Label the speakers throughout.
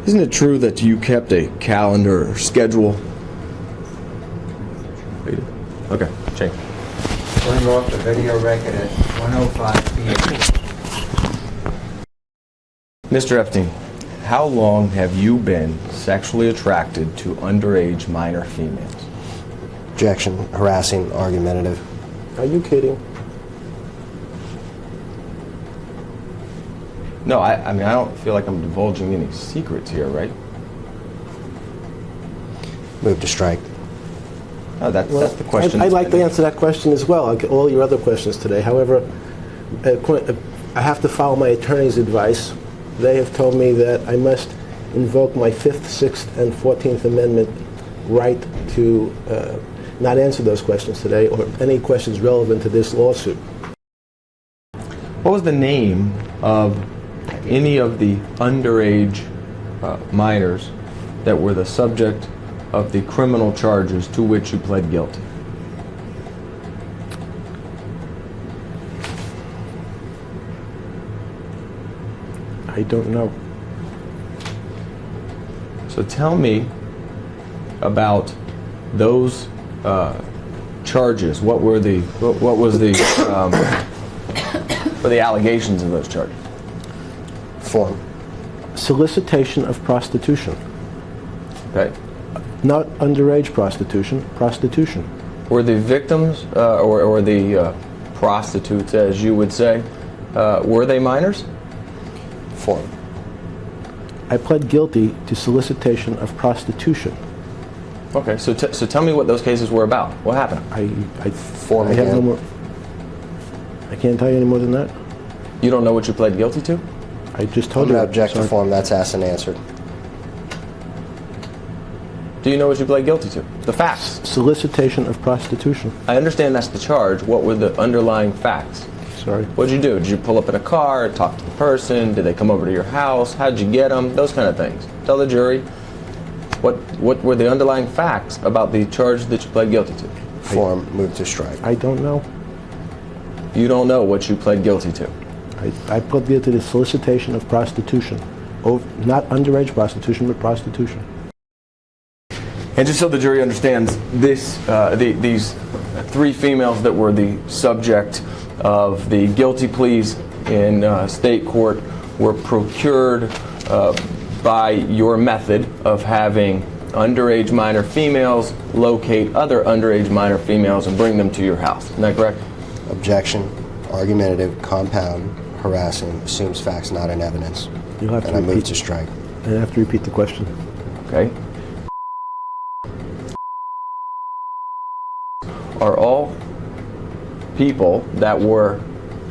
Speaker 1: Isn't it true that you kept a calendar or schedule? Okay, change.
Speaker 2: Turn off the video record at 1:05 p.m.
Speaker 1: Mr. Epstein, how long have you been sexually attracted to underage minor females?
Speaker 3: Objection. Harassing. Argumentative.
Speaker 4: Are you kidding?
Speaker 1: No, I mean, I don't feel like I'm divulging any secrets here, right?
Speaker 3: Move to strike.
Speaker 1: No, that's the question.
Speaker 4: I'd like to answer that question as well, like all your other questions today. However, I have to follow my attorney's advice. They have told me that I must invoke my 5th, 6th, and 14th Amendment right to not answer those questions today, or any questions relevant to this lawsuit.
Speaker 1: What was the name of any of the underage minors that were the subject of the criminal charges to which you pled guilty?
Speaker 4: I don't know.
Speaker 1: So tell me about those charges. What was the allegations of those charges?
Speaker 3: Form.
Speaker 4: Solicitation of prostitution.
Speaker 1: Okay.
Speaker 4: Not underage prostitution, prostitution.
Speaker 1: Were the victims or the prostitutes, as you would say, were they minors?
Speaker 3: Form.
Speaker 4: I pled guilty to solicitation of prostitution.
Speaker 1: Okay, so tell me what those cases were about. What happened?
Speaker 3: Form
Speaker 4: I have no
Speaker 3: again.
Speaker 4: more. I can't tell you any more than that.
Speaker 1: You don't know what you pled guilty to?
Speaker 4: I just
Speaker 3: I'm
Speaker 4: told you.
Speaker 3: going to object to
Speaker 4: Sorry.
Speaker 3: form. That's asked and answered.
Speaker 1: Do you know what you pled guilty to? The facts.
Speaker 4: Solicitation of prostitution.
Speaker 1: I understand that's the charge. What were the underlying facts?
Speaker 4: Sorry.
Speaker 1: What did you do? Did you pull up in a car, talk to the person? Did they come over to your house? How did you get them? Those kind of things. Tell the jury what were the underlying facts about the charge that you pled guilty to.
Speaker 3: Form. Move to strike.
Speaker 4: I don't know.
Speaker 1: You don't know what you pled guilty to.
Speaker 4: I pled guilty to solicitation of prostitution. Not underage prostitution, but prostitution.
Speaker 1: And just so the jury understands, these 3 females that were the subject of the guilty pleas in state court were procured by your method of having underage minor females locate other underage minor females and bring them to your house. Isn't that correct?
Speaker 3: Objection. Argumentative. Compound. Harassing. Assumes facts not in evidence.
Speaker 4: You'll have to
Speaker 3: And I move
Speaker 4: repeat.
Speaker 3: to strike.
Speaker 4: I have to repeat the question.
Speaker 1: Okay. Are all people that were,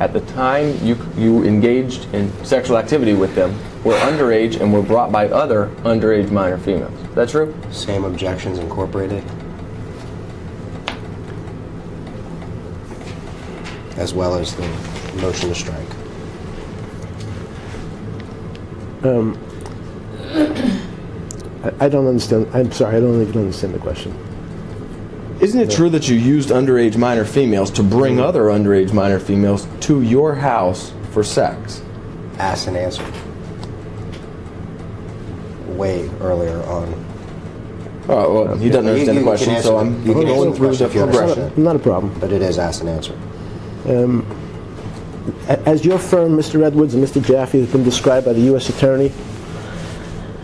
Speaker 1: at the time you engaged in sexual activity with them, were underage and were brought by other underage minor females? Is that true?
Speaker 3: Same objections incorporated. As well as the motion to strike.
Speaker 4: I don't understand. I'm sorry, I don't even understand the question.
Speaker 1: Isn't it true that you used underage minor females to bring other underage minor females to your house for sex?
Speaker 3: Asked and answered. Way earlier on.
Speaker 1: Oh, well, he doesn't understand the
Speaker 3: You can
Speaker 1: question,
Speaker 3: answer
Speaker 1: so
Speaker 3: the-
Speaker 1: I'm
Speaker 3: you can answer
Speaker 1: going
Speaker 3: the
Speaker 1: through
Speaker 3: question
Speaker 1: the
Speaker 3: if you understand
Speaker 1: progression.
Speaker 4: Not a problem.
Speaker 3: But it is asked and answered.
Speaker 4: As your firm, Mr. Edwards and Mr. Jaffe, has been described by the U.S. Attorney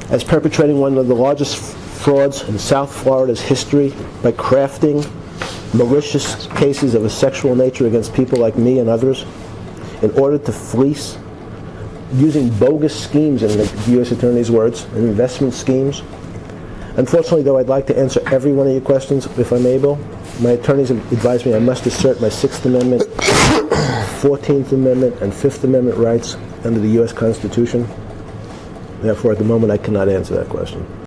Speaker 4: as perpetrating one of the largest frauds in South Florida's history by crafting malicious cases of a sexual nature against people like me and others in order to fleece, using bogus schemes, in the U.S. Attorney's words, and investment schemes. Unfortunately, though, I'd like to answer every one of your questions if I'm able. My attorneys have advised me I must assert my 6th Amendment, 14th Amendment, and 5th Amendment rights under the U.S. Constitution. Therefore, at the moment, I cannot answer that question.